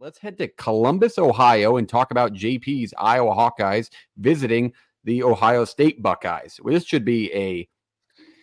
Let's head to Columbus, Ohio, and talk about JP's Iowa Hawkeyes visiting the Ohio State Buckeyes. Well, this should be a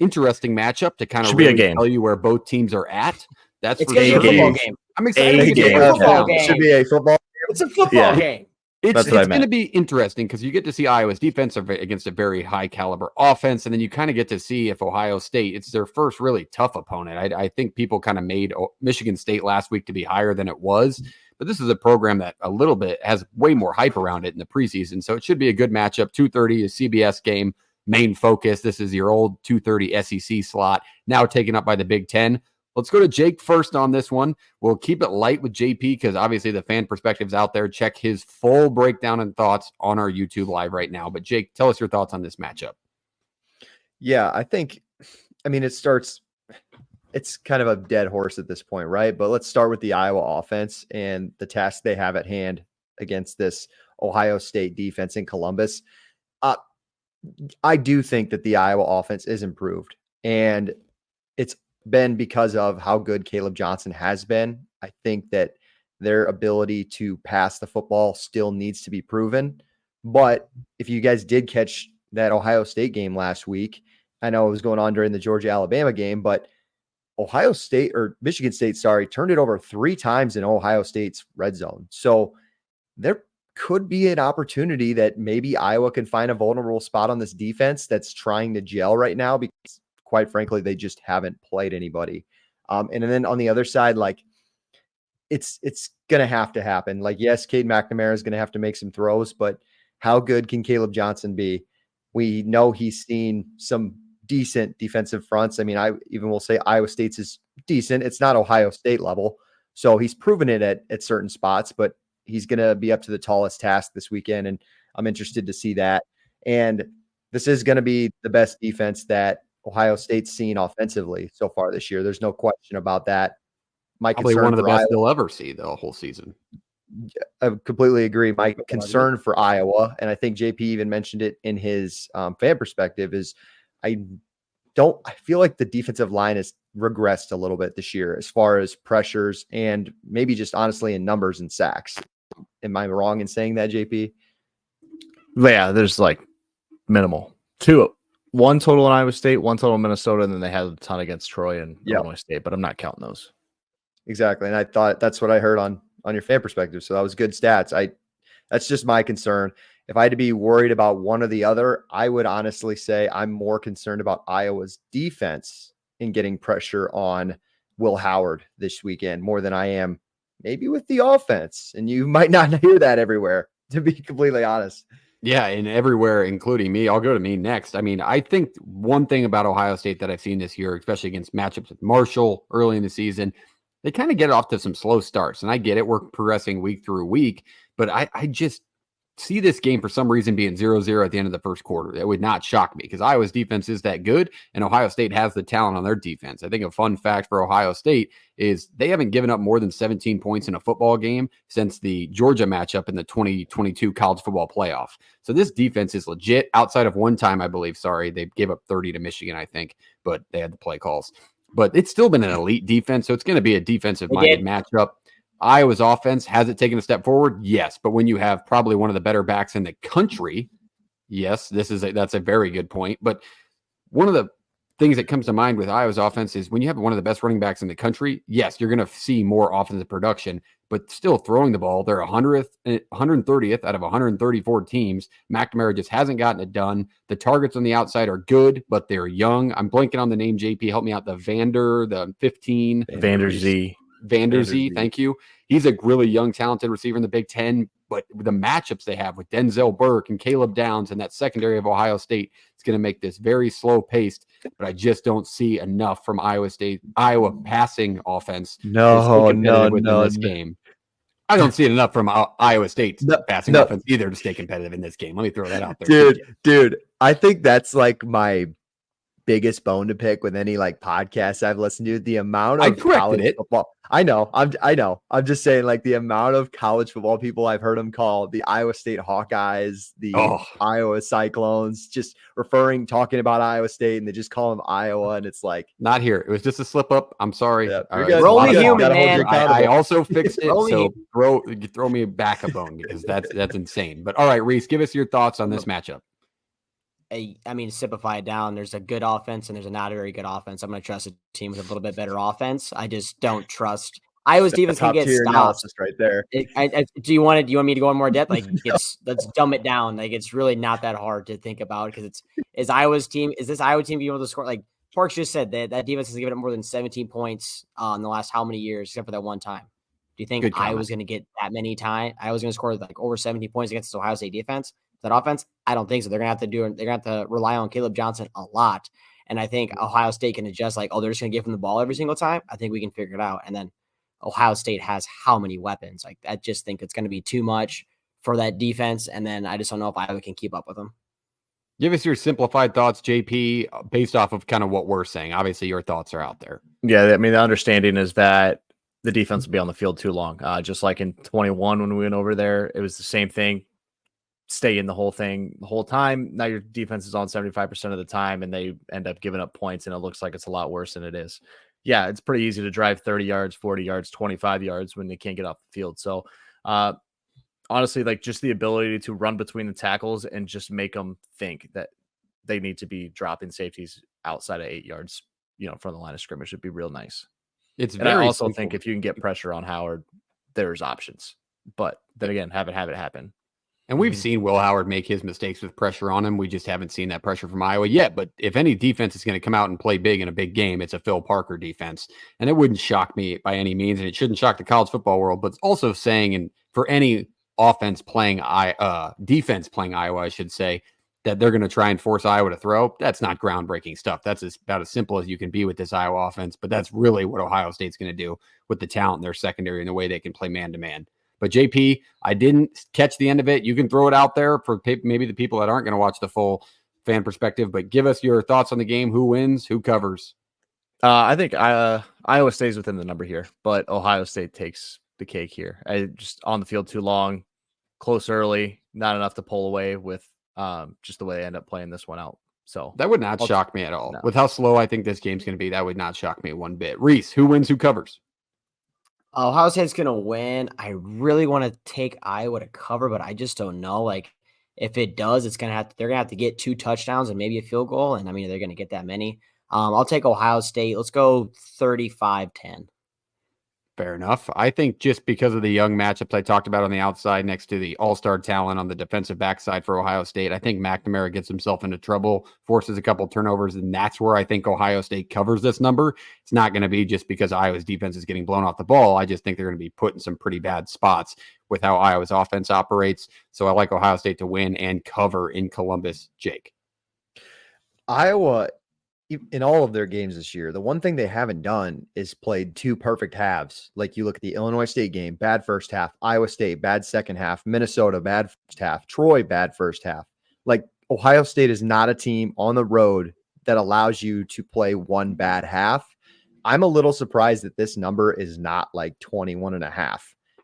interesting matchup to kind of really tell you where both teams are at. That's it's for sure. It's a football game. I'm excited to get a football game. It should be a football game. It's a football game. It's going to be interesting because you get to see Iowa's defense against a very high caliber offense. And then you kind of get to see if Ohio State, it's their first really tough opponent. I think people kind of made Michigan State last week to be higher than it was. But this is a program that a little bit has way more hype around it in the preseason. So it should be a good matchup. 2:30 is CBS game, main focus. This is your old 2:30 SEC slot, now taken up by the Big Ten. Let's go to Jake first on this one. We'll keep it light with JP because obviously the fan perspective's out there. Check his full breakdown and thoughts on our YouTube live right now. But Jake, tell us your thoughts on this matchup. Yeah, it's kind of a dead horse at this point, right? But let's start with the Iowa offense and the task they have at hand against this Ohio State defense in Columbus. I do think that the Iowa offense is improved, and it's been because of how good Caleb Johnson has been. I think that their ability to pass the football still needs to be proven. But if you guys did catch that Ohio State game last week, I know it was going on during the Georgia-Alabama game, but Michigan State, turned it over 3 times in Ohio State's red zone. So there could be an opportunity that maybe Iowa can find a vulnerable spot on this defense that's trying to gel right now because, quite frankly, they just haven't played anybody. And then on the other side, it's going to have to happen. Yes, Cade McNamara is going to have to make some throws, but how good can Caleb Johnson be? We know he's seen some decent defensive fronts. I even will say Iowa State's is decent. It's not Ohio State level. So he's proven it at certain spots, but he's going to be up to the tallest task this weekend. And I'm interested to see that. And this is going to be the best defense that Ohio State's seen offensively so far this year. There's no question about that. Probably one of the best they'll ever see the whole season. I completely agree. My concern for Iowa, and I think JP even mentioned it in his fan perspective, is I feel like the defensive line has regressed a little bit this year as far as pressures and maybe just honestly in numbers and sacks. Am I wrong in saying that, JP? Yeah, there's minimal. 1 total in Iowa State, 1 total in Minnesota, and then they had a ton against Troy and Illinois State, but I'm not counting those. Exactly. And I thought that's what I heard on your fan perspective. So that was good stats. That's just my concern. If I had to be worried about one or the other, I would honestly say I'm more concerned about Iowa's defense in getting pressure on Will Howard this weekend more than I am maybe with the offense. And you might not hear that everywhere, to be completely honest. Yeah, and everywhere, including me. I'll go to me next. I think one thing about Ohio State that I've seen this year, especially against matchups with Marshall early in the season, they kind of get off to some slow starts. And I get it. We're progressing week through week. But I just see this game for some reason being 0-0 at the end of the first quarter. That would not shock me because Iowa's defense is that good and Ohio State has the talent on their defense. I think a fun fact for Ohio State is they haven't given up more than 17 points in a football game since the Georgia matchup in the 2022 college football playoff. So this defense is legit. Outside of one time, I believe, they gave up 30 to Michigan, I think, but they had the play calls. But it's still been an elite defense, so it's going to be a defensive-minded matchup. Iowa's offense, has it taken a step forward? Yes. But when you have probably one of the better backs in the country, yes, that's a very good point. But one of the things that comes to mind with Iowa's offense is when you have one of the best running backs in the country, yes, you're going to see more offensive production, but still throwing the ball, they're 130th out of 134 teams. McNamara just hasn't gotten it done. The targets on the outside are good, but they're young. I'm blanking on the name, JP. Help me out. The 15. Vanderzee, thank you. He's a really young, talented receiver in the Big Ten, but the matchups they have with Denzel Burke and Caleb Downs and that secondary of Ohio State, it's going to make this very slow-paced, but I just don't see enough from Iowa passing offense. No. Game. I don't see it enough from Iowa State's passing offense either to stay competitive in this game. Let me throw that out there. Dude, I think that's my biggest bone to pick with any like podcast I've listened to. The amount I of corrected college it. football. I know. I'm just saying, like, the amount of college football people I've heard them call the Iowa State Hawkeyes, the Iowa Cyclones, just talking about Iowa State, and they just call them Iowa, and it's like, not here. It was just a slip up. I'm sorry. Yeah, you're It's good. a lot Only of human, fault. man. I also fixed it. Only So throw me back a bone because that's insane. But all right, Reese, give us your thoughts on this matchup. I mean, simplify it down. There's a good offense and there's a not very good offense. I'm going to trust a team with a little bit better offense. I just don't trust Iowa's defense can get stopped. Analysis right there. Do you want me to go in more depth? Like, let's dumb it down. Like, it's really not that hard to think about because is Iowa's team, is this Iowa team being able to score? Like Parks just said, that defense has given up more than 17 points in the last how many years, except for that one time. Do you think Iowa's going to get that many times? Iowa's going to score like over 17 points against this Ohio State defense? That offense? I don't think so. They're going to have to rely on Caleb Johnson a lot. And I think Ohio State can adjust like, they're just going to give him the ball every single time. I think we can figure it out. And then Ohio State has how many weapons? Like, I just think it's going to be too much for that defense. And then I just don't know if Iowa can keep up with them. Give us your simplified thoughts, JP, based off of kind of what we're saying. Obviously, your thoughts are out there. Yeah, I mean, the understanding is that the defense will be on the field too long. Just like in 21 when we went over there, it was the same thing. Stay in the whole thing the whole time. Now your defense is on 75% of the time, and they end up giving up points, and it looks like it's a lot worse than it is. Yeah, it's pretty easy to drive 30 yards, 40 yards, 25 yards when they can't get off the field. So, honestly, like just the ability to run between the tackles and just make them think that they need to be dropping safeties outside of 8 yards, from the line of scrimmage would be real nice. And I also think if you can get pressure on Howard, there's options. But then again, have it happen. And we've seen Will Howard make his mistakes with pressure on him. We just haven't seen that pressure from Iowa yet. But if any defense is going to come out and play big in a big game, it's a Phil Parker defense. And it wouldn't shock me by any means, and it shouldn't shock the college football world. But it's also saying, and for any defense playing Iowa, I should say, that they're going to try and force Iowa to throw. That's not groundbreaking stuff. That's about as simple as you can be with this Iowa offense. But that's really what Ohio State's going to do with the talent in their secondary and the way they can play man-to-man. But JP, I didn't catch the end of it. You can throw it out there for maybe the people that aren't going to watch the full fan perspective, but give us your thoughts on the game. Who wins? Who covers? I think Iowa stays within the number here, but Ohio State takes the cake here. Just on the field too long, close early, not enough to pull away with just the way they end up playing this one out. So that would not shock me at all. No. With how slow I think this game's going to be, that would not shock me one bit. Reese, who wins? Who covers? Ohio State's going to win. I really want to take Iowa to cover, but I just don't know. Like, if it does, they're going to have to get 2 touchdowns and maybe a field goal. And I mean, they're going to get that many. I'll take Ohio State. Let's go 35-10. Fair enough. I think just because of the young matchups I talked about on the outside next to the all-star talent on the defensive backside for Ohio State, I think McNamara gets himself into trouble, forces a couple turnovers, and that's where I think Ohio State covers this number. It's not going to be just because Iowa's defense is getting blown off the ball. I just think they're going to be put in some pretty bad spots with how Iowa's offense operates. So I like Ohio State to win and cover in Columbus. Jake. Iowa, in all of their games this year, the one thing they haven't done is played 2 perfect halves. Like, you look at the Illinois State game, bad first half, Iowa State, bad second half, Minnesota, bad first half, Troy, bad first half. Like, Ohio State is not a team on the road that allows you to play one bad half. I'm a little surprised that this number is not like 21.5.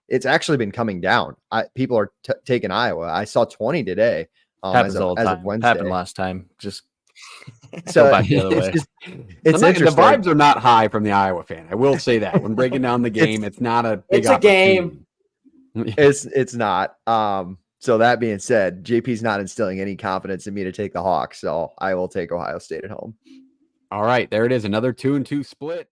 It's actually been coming down. People are taking Iowa. I saw 20 today. Happens as all the time. Of Wednesday. Happened last time. Just so back the other way. It's interesting. The vibes are not high from the Iowa fan. I will say that when breaking down the game, it's not a big. It's a game. It's not. So that being said, JP's not instilling any confidence in me to take the Hawks, so I will take Ohio State at home. All right, there it is. Another 2-2 split.